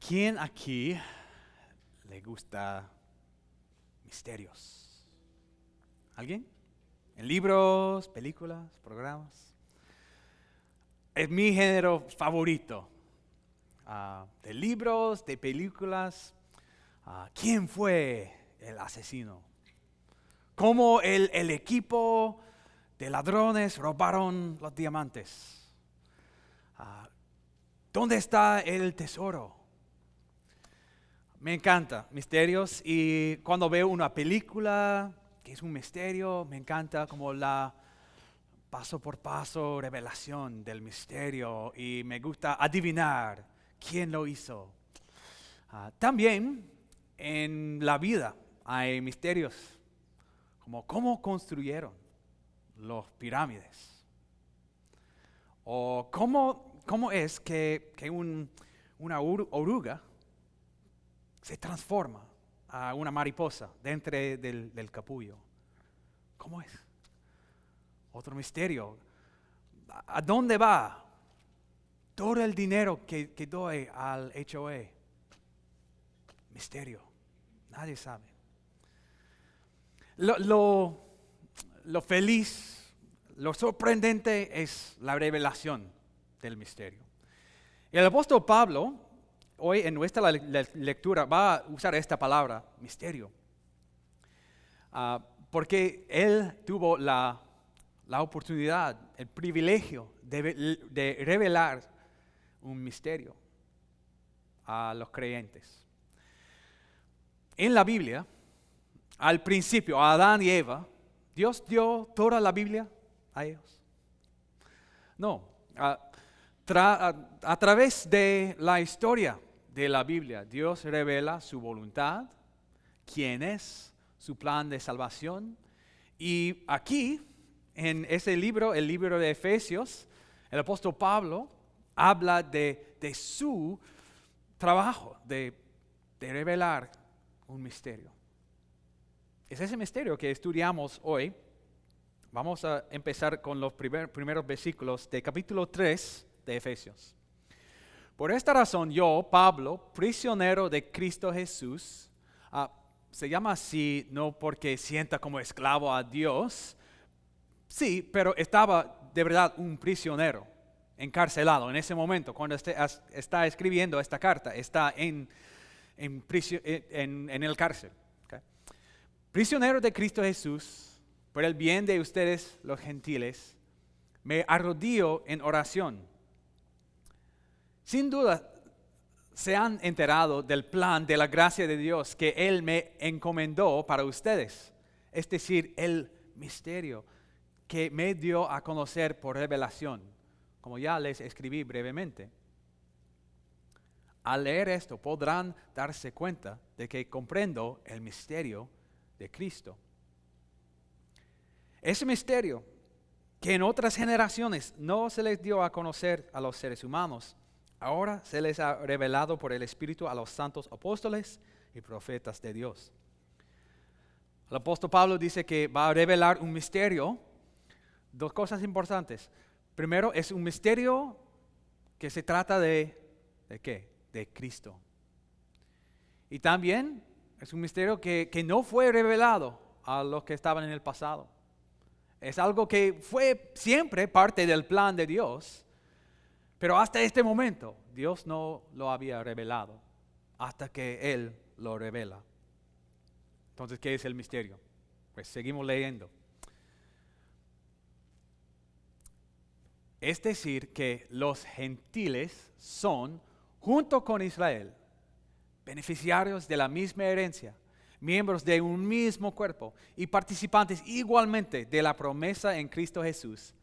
¿Quién aquí le gusta misterios? ¿Alguien? ¿En libros, películas, programas? Es mi género favorito. De libros, de películas. ¿Quién fue el asesino? ¿Cómo el equipo de ladrones robaron los diamantes? ¿Dónde está el tesoro? Me encanta misterios, y cuando veo una película que es un misterio, me encanta como la paso por paso revelación del misterio, y me gusta adivinar quién lo hizo. También en la vida hay misterios, como cómo construyeron las pirámides, o cómo es que una oruga se transforma a una mariposa dentro del capullo. ¿Cómo es? Otro misterio. ¿A dónde va todo el dinero que doy al HOA? Misterio. Nadie sabe. Lo feliz, lo sorprendente es la revelación del misterio. El apóstol Pablo, hoy en nuestra lectura, va a usar esta palabra, misterio, porque él tuvo la oportunidad, el privilegio de revelar un misterio a los creyentes. En la Biblia, al principio, a Adán y Eva, ¿Dios dio toda la Biblia a ellos? No. A través de la historia de la Biblia, Dios revela su voluntad, quién es, su plan de salvación. Y aquí, en ese libro, el libro de Efesios, el apóstol Pablo habla de su trabajo de revelar un misterio. Es ese misterio que estudiamos hoy. Vamos a empezar con los primeros versículos de capítulo 3 de Efesios. Por esta razón yo, Pablo, prisionero de Cristo Jesús, se llama así no porque sienta como esclavo a Dios, sí, pero estaba de verdad un prisionero, encarcelado en ese momento, cuando está escribiendo esta carta, está en el cárcel. ¿Okay? Prisionero de Cristo Jesús, por el bien de ustedes los gentiles, me arrodillo en oración. Sin duda, se han enterado del plan de la gracia de Dios que Él me encomendó para ustedes. Es decir, el misterio que me dio a conocer por revelación, como ya les escribí brevemente. Al leer esto podrán darse cuenta de que comprendo el misterio de Cristo. Ese misterio que en otras generaciones no se les dio a conocer a los seres humanos, ahora se les ha revelado por el Espíritu a los santos apóstoles y profetas de Dios. El apóstol Pablo dice que va a revelar un misterio. Dos cosas importantes. Primero, es un misterio que se trata ¿de qué? De Cristo. Y también es un misterio que no fue revelado a los que estaban en el pasado. Es algo que fue siempre parte del plan de Dios, pero hasta este momento Dios no lo había revelado, hasta que Él lo revela. Entonces, ¿qué es el misterio? Pues seguimos leyendo. Es decir, que los gentiles son, junto con Israel, beneficiarios de la misma herencia, miembros de un mismo cuerpo y participantes igualmente de la promesa en Cristo Jesús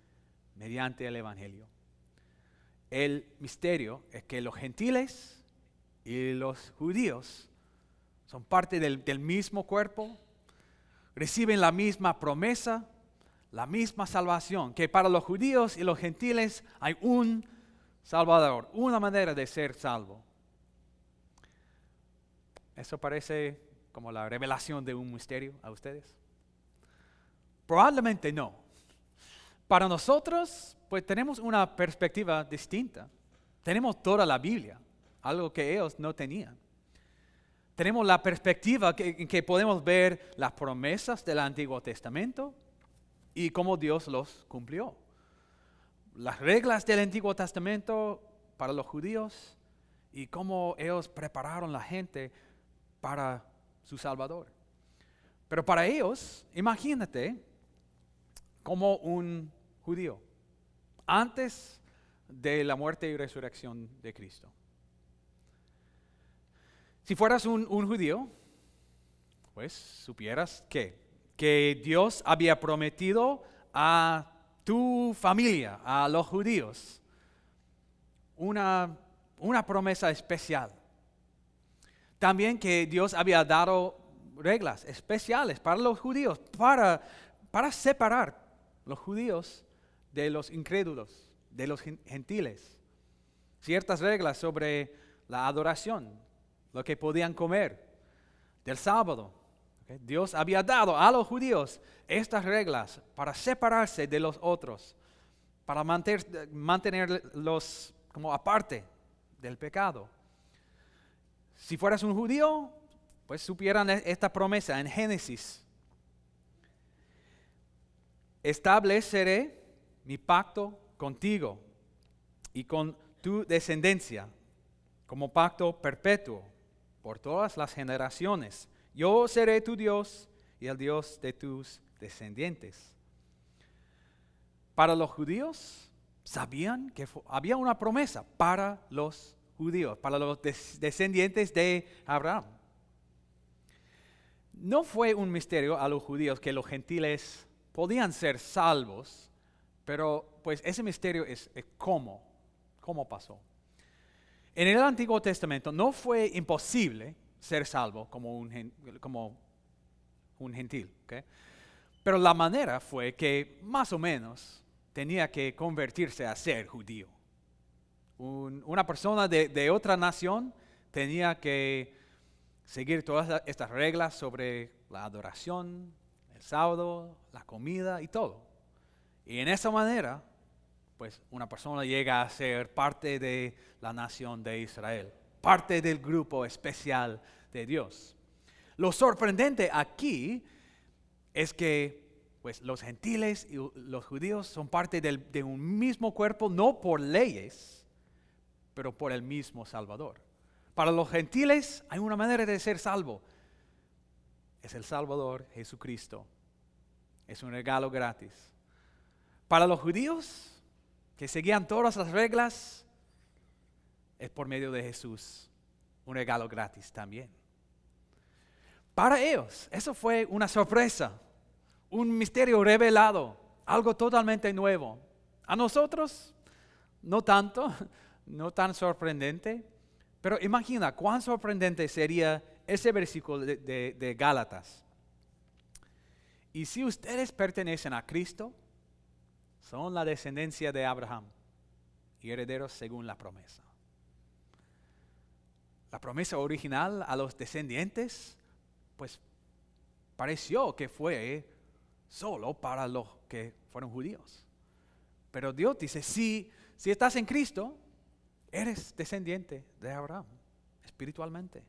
mediante el Evangelio. El misterio es que los gentiles y los judíos son parte del mismo cuerpo, reciben la misma promesa, la misma salvación, que para los judíos y los gentiles hay un Salvador, una manera de ser salvo. ¿Eso parece como la revelación de un misterio a ustedes? Probablemente no. Para nosotros, pues tenemos una perspectiva distinta. Tenemos toda la Biblia algo que ellos no tenían. Tenemos la perspectiva en que podemos ver las promesas del Antiguo Testamento y cómo Dios los cumplió. Las reglas del Antiguo Testamento para los judíos y cómo ellos prepararon la gente para su Salvador. Pero para ellos, imagínate como un judío antes de la muerte y resurrección de Cristo. Si fueras un judío, pues supieras que Dios había prometido a tu familia, a los judíos, una promesa especial. También que Dios había dado reglas especiales para los judíos, para separar los judíos de los incrédulos, de los gentiles. Ciertas reglas sobre la adoración, lo que podían comer, del sábado. ¿Okay? Dios había dado a los judíos estas reglas para separarse de los otros, para mantenerlos como aparte del pecado. Si fueras un judío, pues supieran esta promesa en Génesis. Estableceré mi pacto contigo y con tu descendencia como pacto perpetuo por todas las generaciones. Yo seré tu Dios y el Dios de tus descendientes. Para los judíos, sabían que había una promesa para los judíos, para los descendientes de Abraham. No fue un misterio a los judíos que los gentiles podían ser salvos, pero pues ese misterio es cómo pasó. En el Antiguo Testamento no fue imposible ser salvo como un gentil, ¿okay? Pero la manera fue que más o menos tenía que convertirse a ser judío. Una persona de otra nación tenía que seguir todas estas reglas sobre la adoración, el sábado, la comida y todo. Y en esa manera, pues una persona llega a ser parte de la nación de Israel, parte del grupo especial de Dios. Lo sorprendente aquí es que pues, los gentiles y los judíos son parte de un mismo cuerpo, no por leyes, pero por el mismo Salvador. Para los gentiles hay una manera de ser salvo. Es el Salvador, Jesucristo. Es un regalo gratis. Para los judíos, que seguían todas las reglas, es por medio de Jesús, un regalo gratis también. Para ellos, eso fue una sorpresa, un misterio revelado, algo totalmente nuevo. A nosotros, no tanto, no tan sorprendente, pero imagina cuán sorprendente sería ese versículo de Gálatas. Y si ustedes pertenecen a Cristo, son la descendencia de Abraham y herederos según la promesa. La promesa original a los descendientes, pues pareció que fue solo para los que fueron judíos. Pero Dios dice, si estás en Cristo, eres descendiente de Abraham, espiritualmente.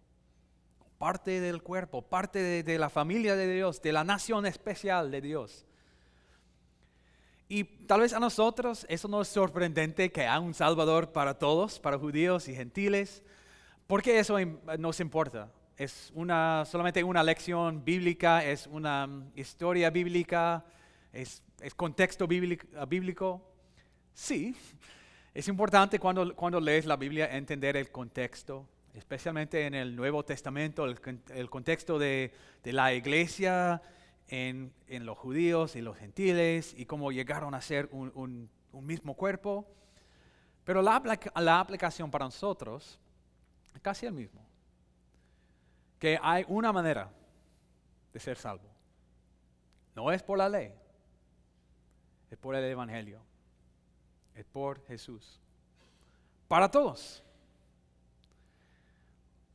Parte del cuerpo, parte de la familia de Dios, de la nación especial de Dios. Y tal vez a nosotros eso no es sorprendente que haya un Salvador para todos, para judíos y gentiles. ¿Por qué eso nos importa? ¿Es solamente una lección bíblica? ¿Es una historia bíblica? ¿Es contexto bíblico? Sí, es importante cuando lees la Biblia entender el contexto, especialmente en el Nuevo Testamento, el contexto de la iglesia, en los judíos y los gentiles y cómo llegaron a ser un mismo cuerpo. Pero la aplicación para nosotros es casi el mismo. Que hay una manera de ser salvo. No es por la ley, es por el Evangelio, es por Jesús. Para todos.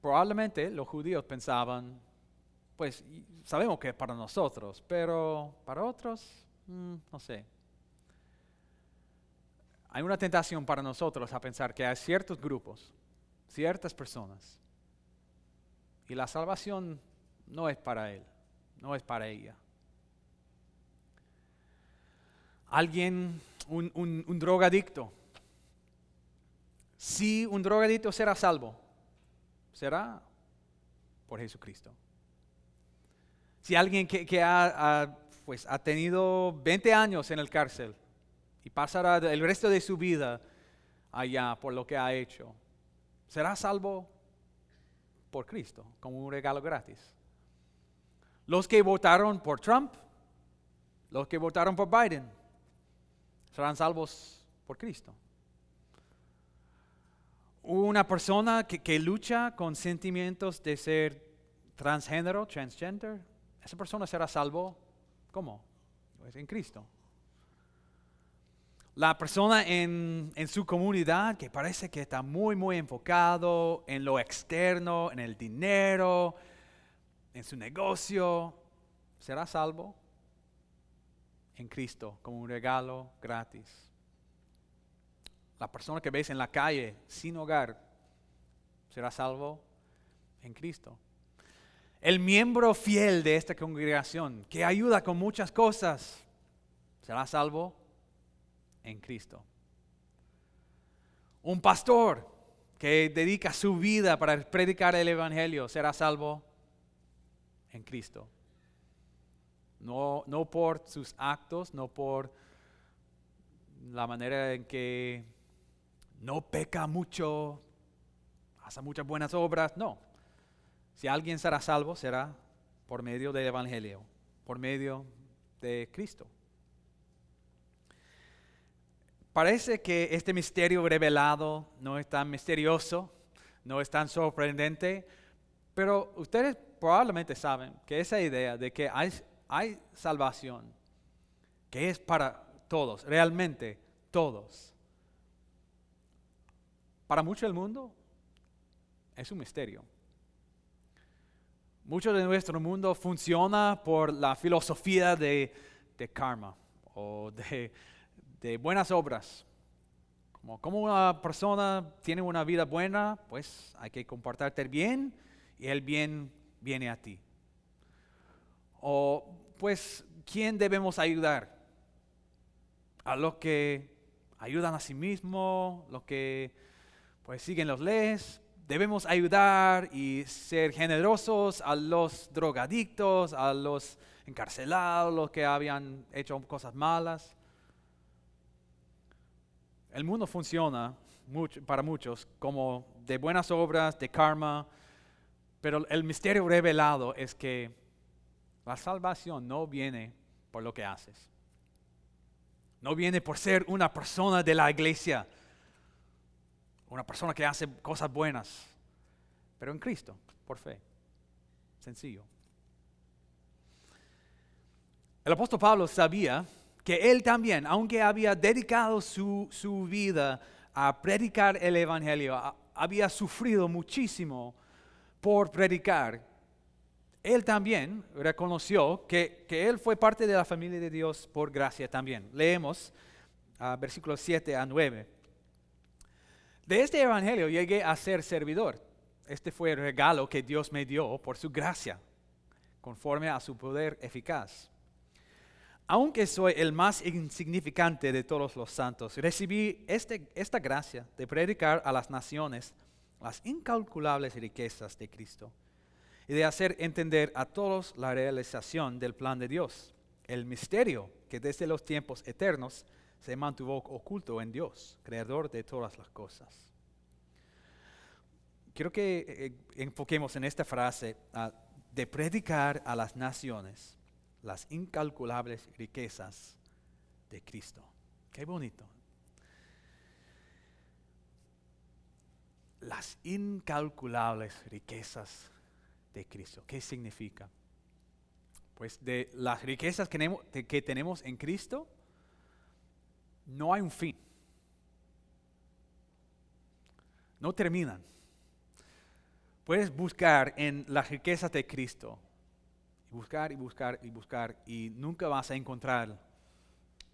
Probablemente los judíos pensaban, pues sabemos que es para nosotros, pero para otros, no sé. Hay una tentación para nosotros a pensar que hay ciertos grupos, ciertas personas. Y la salvación no es para él, no es para ella. Alguien, un drogadicto. Si un drogadicto será salvo, será por Jesucristo. Si alguien que ha tenido 20 años en el cárcel y pasará el resto de su vida allá por lo que ha hecho, será salvo por Cristo, como un regalo gratis. Los que votaron por Trump, los que votaron por Biden, serán salvos por Cristo. Una persona que lucha con sentimientos de ser transgénero, transgender, esa persona será salvo, ¿cómo? Pues en Cristo. La persona en su comunidad que parece que está muy, muy enfocado en lo externo, en el dinero, en su negocio, será salvo en Cristo como un regalo gratis. La persona que ves en la calle sin hogar será salvo en Cristo. El miembro fiel de esta congregación que ayuda con muchas cosas será salvo en Cristo. Un pastor que dedica su vida para predicar el evangelio será salvo en Cristo. No por sus actos, no por la manera en que no peca mucho, hace muchas buenas obras, no. Si alguien será salvo, será por medio del evangelio, por medio de Cristo. Parece que este misterio revelado no es tan misterioso, no es tan sorprendente, pero ustedes probablemente saben que esa idea de que hay salvación, que es para todos, realmente todos, para mucho del mundo es un misterio. Mucho de nuestro mundo funciona por la filosofía de karma o de buenas obras. Como una persona tiene una vida buena, pues hay que comportarte bien y el bien viene a ti. O pues, ¿quién debemos ayudar? A los que ayudan a sí mismos, los que pues siguen las leyes. Debemos ayudar y ser generosos a los drogadictos, a los encarcelados, los que habían hecho cosas malas. El mundo funciona para muchos como de buenas obras, de karma, pero el misterio revelado es que la salvación no viene por lo que haces. No viene por ser una persona de la iglesia, una persona que hace cosas buenas, pero en Cristo, por fe. Sencillo. El apóstol Pablo sabía que él también, aunque había dedicado su vida a predicar el evangelio, había sufrido muchísimo por predicar, él también reconoció que él fue parte de la familia de Dios por gracia también. Leemos versículos 7 a 9. De este evangelio llegué a ser servidor. Este fue el regalo que Dios me dio por su gracia, conforme a su poder eficaz. Aunque soy el más insignificante de todos los santos, recibí esta gracia de predicar a las naciones las incalculables riquezas de Cristo y de hacer entender a todos la realización del plan de Dios, el misterio que desde los tiempos eternos se mantuvo oculto en Dios, creador de todas las cosas. Quiero que enfoquemos en esta frase de predicar a las naciones las incalculables riquezas de Cristo. Qué bonito. Las incalculables riquezas de Cristo. ¿Qué significa? Pues de las riquezas que tenemos en Cristo, no hay un fin. No terminan. Puedes buscar en las riquezas de Cristo, y buscar y buscar y buscar, y nunca vas a encontrar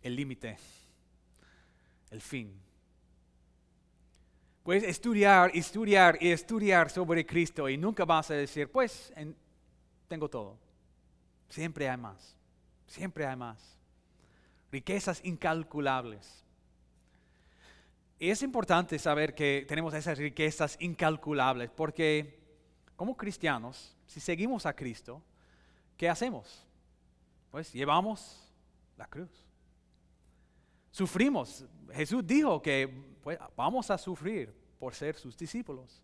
el límite, el fin. Puedes estudiar, estudiar y estudiar sobre Cristo y nunca vas a decir, pues tengo todo. Siempre hay más. Siempre hay más. Riquezas incalculables. Y es importante saber que tenemos esas riquezas incalculables porque como cristianos, si seguimos a Cristo, ¿qué hacemos? Pues llevamos la cruz. Sufrimos. Jesús dijo que pues, vamos a sufrir por ser sus discípulos.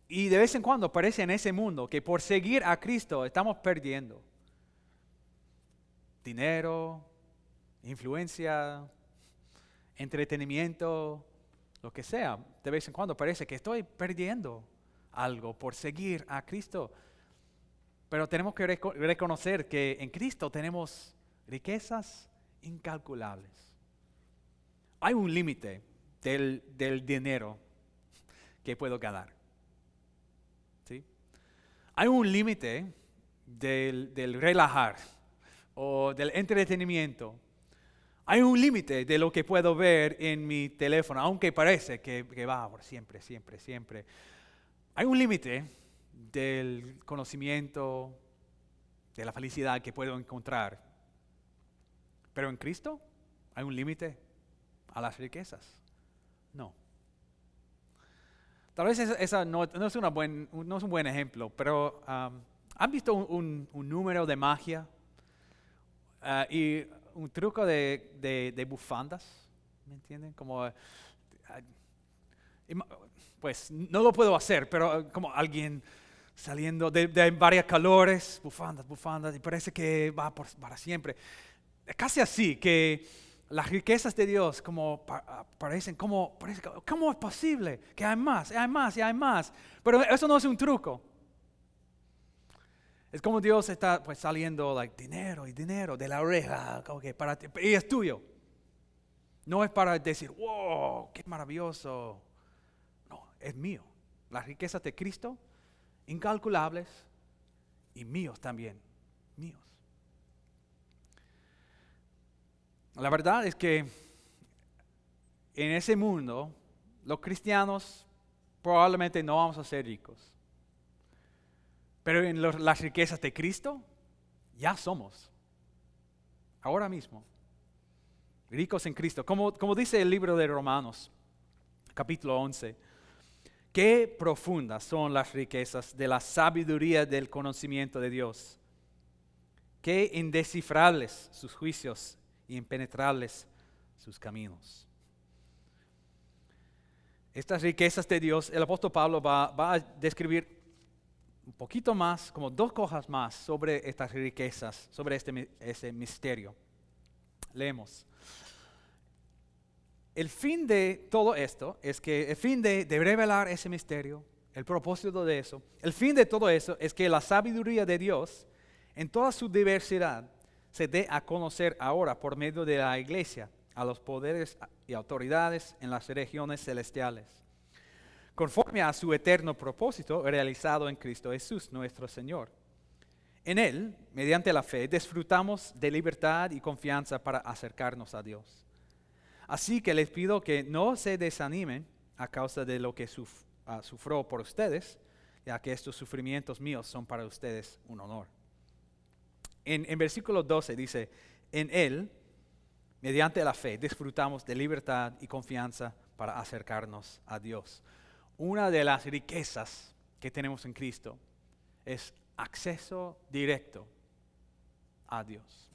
Y de vez en cuando parece en ese mundo que por seguir a Cristo estamos perdiendo dinero, influencia, entretenimiento, lo que sea. De vez en cuando parece que estoy perdiendo algo por seguir a Cristo. Pero tenemos que reconocer que en Cristo tenemos riquezas incalculables. Hay un límite del dinero que puedo ganar. ¿Sí? Hay un límite del relajar o del entretenimiento. Hay un límite de lo que puedo ver en mi teléfono, aunque parece que va por siempre, siempre, siempre. Hay un límite del conocimiento, de la felicidad que puedo encontrar. Pero en Cristo hay un límite a las riquezas. No. Tal vez esa no es un buen ejemplo, pero ¿han visto un número de magia y un truco de bufandas? ¿Me entienden? Como, pues no lo puedo hacer, pero como alguien saliendo de varios colores, bufandas, y parece que va para siempre. Casi así, que las riquezas de Dios como parecen, ¿cómo es posible que hay más, hay más y hay más? Pero eso no es un truco. Es como Dios está pues saliendo dinero y dinero de la oreja, okay, para ti, y es tuyo. No es para decir, wow, qué maravilloso. No, es mío. Las riquezas de Cristo, incalculables y míos también, míos. La verdad es que en ese mundo los cristianos probablemente no vamos a ser ricos. Pero en las riquezas de Cristo ya somos. Ahora mismo. Ricos en Cristo. Como dice el libro de Romanos, capítulo 11. Qué profundas son las riquezas de la sabiduría del conocimiento de Dios. Qué indescifrables sus juicios y impenetrables sus caminos. Estas riquezas de Dios, el apóstol Pablo va a describir un poquito más, como dos cosas más sobre estas riquezas, sobre ese misterio. Leemos. El fin de todo esto es que el fin de revelar ese misterio, el propósito de eso, el fin de todo eso es que la sabiduría de Dios en toda su diversidad se dé a conocer ahora por medio de la iglesia a los poderes y autoridades en las regiones celestiales, conforme a su eterno propósito realizado en Cristo Jesús, nuestro Señor. En Él, mediante la fe, disfrutamos de libertad y confianza para acercarnos a Dios. Así que les pido que no se desanimen a causa de lo que sufrió por ustedes, ya que estos sufrimientos míos son para ustedes un honor. En versículo 12 dice, en Él, mediante la fe, disfrutamos de libertad y confianza para acercarnos a Dios. Una de las riquezas que tenemos en Cristo es acceso directo a Dios.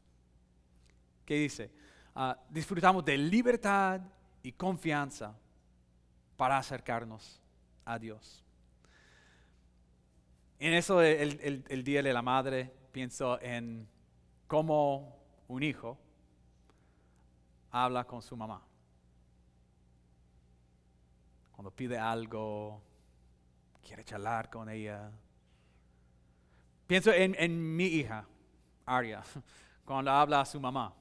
¿Qué dice? Disfrutamos de libertad y confianza para acercarnos a Dios. En eso el Día de la Madre pienso en cómo un hijo habla con su mamá. Cuando pide algo, quiere charlar con ella. Pienso en mi hija, Aria, cuando habla a su mamá.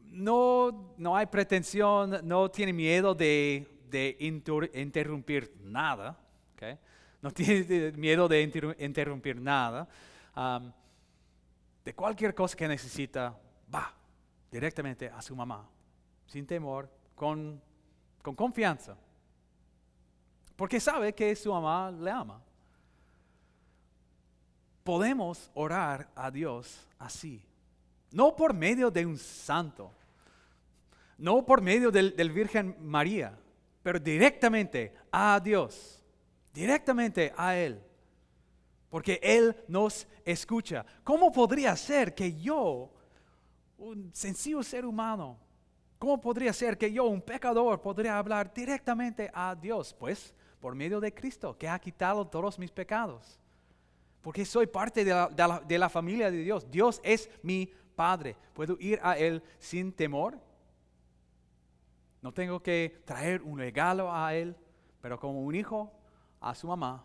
No hay pretensión, no tiene miedo de interrumpir nada. ¿Okay? No tiene miedo de interrumpir nada. De cualquier cosa que necesita, va directamente a su mamá, sin temor, con confianza. porque sabe que su mamá le ama. Podemos orar a Dios así, no por medio de un santo, no por medio del Virgen María, pero directamente a Dios, directamente a Él, porque Él nos escucha. ¿Cómo podría ser que yo, un sencillo ser humano, cómo podría ser que yo, un pecador, podría hablar directamente a Dios? Pues por medio de Cristo, que ha quitado todos mis pecados. Porque soy parte de la familia de Dios. Dios es mi Padre. ¿Puedo ir a Él sin temor? No tengo que traer un regalo a Él, pero como un hijo a su mamá,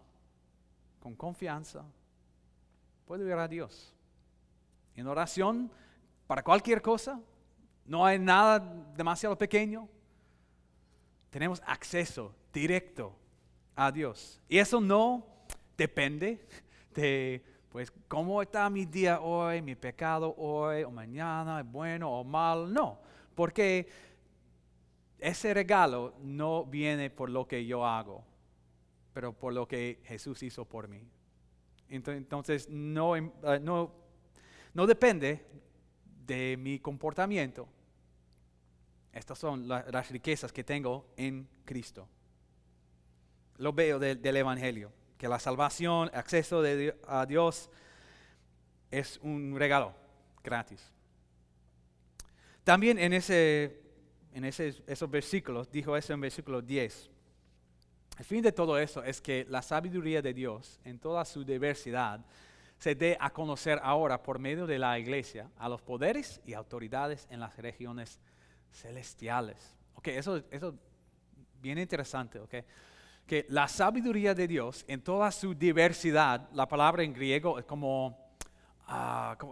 con confianza, puedo ir a Dios. En oración, para cualquier cosa, no hay nada demasiado pequeño. Tenemos acceso directo a Dios. Y eso no depende de, pues, cómo está mi día hoy, mi pecado hoy o mañana, es bueno o malo. No, porque ese regalo no viene por lo que yo hago, pero por lo que Jesús hizo por mí. Entonces no depende de mi comportamiento. Estas son las riquezas que tengo en Cristo. Lo veo del Evangelio, que la salvación, acceso a Dios es un regalo gratis. También en esos versículos, dijo eso en versículo 10. El fin de todo eso es que la sabiduría de Dios en toda su diversidad se dé a conocer ahora por medio de la iglesia a los poderes y autoridades en las regiones celestiales. Ok, eso es bien interesante, ok. Que la sabiduría de Dios en toda su diversidad, la palabra en griego es como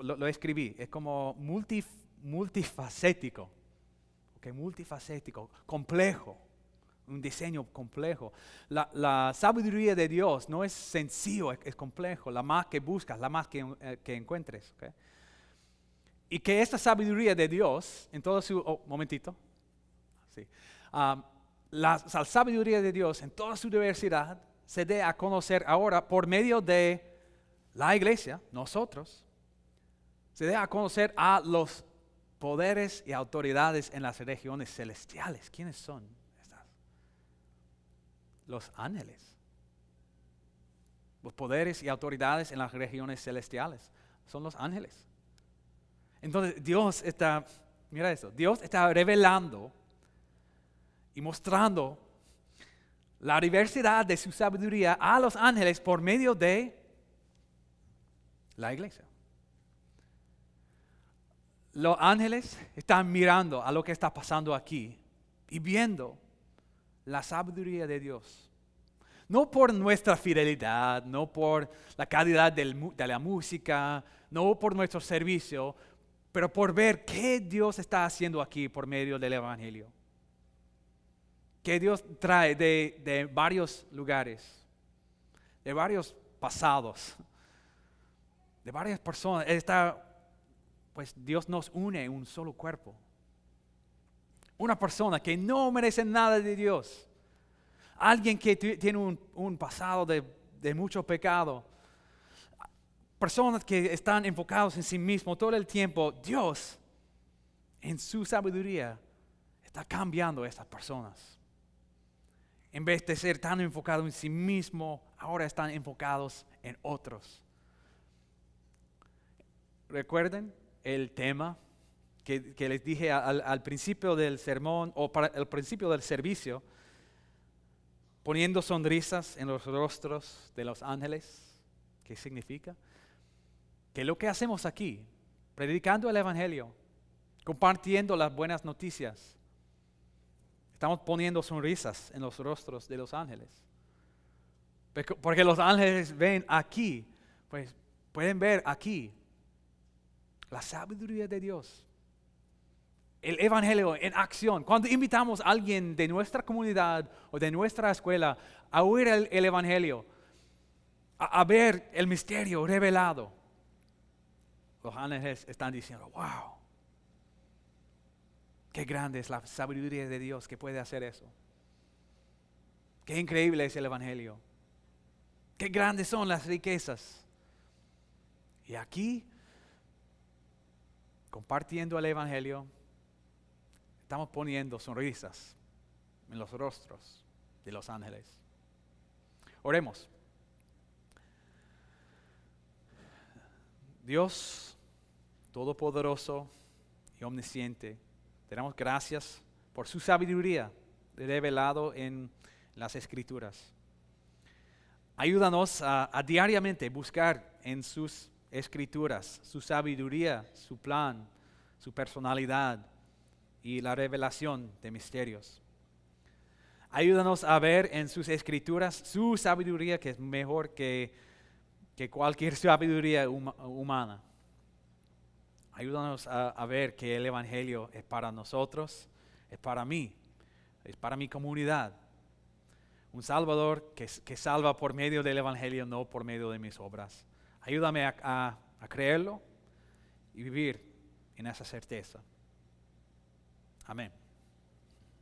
lo escribí, es como multifacético, okay, multifacético, complejo, un diseño complejo. La sabiduría de Dios no es sencillo, es complejo, la más que buscas, la más que encuentres. Okay. Y que esta sabiduría de Dios, en todo su, momentito, sí. La sabiduría de Dios en toda su diversidad se dé a conocer ahora por medio de la iglesia, nosotros, se dé a conocer a los poderes y autoridades en las regiones celestiales. ¿Quiénes son estas? Los ángeles. Los poderes y autoridades en las regiones celestiales son los ángeles. Entonces Dios está, mira esto, Dios está revelando y mostrando la diversidad de su sabiduría a los ángeles por medio de la iglesia. Los ángeles están mirando a lo que está pasando aquí y viendo la sabiduría de Dios. No por nuestra fidelidad, no por la calidad de la música, no por nuestro servicio, pero por ver qué Dios está haciendo aquí por medio del Evangelio. Que Dios trae de varios lugares, de varios pasados, de varias personas. Pues Dios nos une en un solo cuerpo. Una persona que no merece nada de Dios. Alguien que tiene un pasado de mucho pecado. Personas que están enfocados en sí mismos todo el tiempo. Dios, en su sabiduría, está cambiando a estas personas. En vez de ser tan enfocados en sí mismo, ahora están enfocados en otros. ¿Recuerden el tema que les dije al principio del sermón o para el principio del servicio? Poniendo sonrisas en los rostros de los ángeles. ¿Qué significa? Que lo que hacemos aquí, predicando el Evangelio, compartiendo las buenas noticias, estamos poniendo sonrisas en los rostros de los ángeles. Porque los ángeles ven aquí, pues pueden ver aquí la sabiduría de Dios. El Evangelio en acción. Cuando invitamos a alguien de nuestra comunidad o de nuestra escuela a oír el Evangelio, a ver el misterio revelado, los ángeles están diciendo, wow, qué grande es la sabiduría de Dios que puede hacer eso. Qué increíble es el Evangelio. Qué grandes son las riquezas. Y aquí, compartiendo el Evangelio, estamos poniendo sonrisas en los rostros de los ángeles. Oremos. Dios Todopoderoso y Omnisciente, te damos gracias por su sabiduría revelado en las Escrituras. Ayúdanos a diariamente buscar en sus Escrituras su sabiduría, su plan, su personalidad y la revelación de misterios. Ayúdanos a ver en sus Escrituras su sabiduría, que es mejor que cualquier sabiduría humana. Ayúdanos a ver que el Evangelio es para nosotros, es para mí, es para mi comunidad. Un Salvador que salva por medio del Evangelio, no por medio de mis obras. Ayúdame a creerlo y vivir en esa certeza. Amén.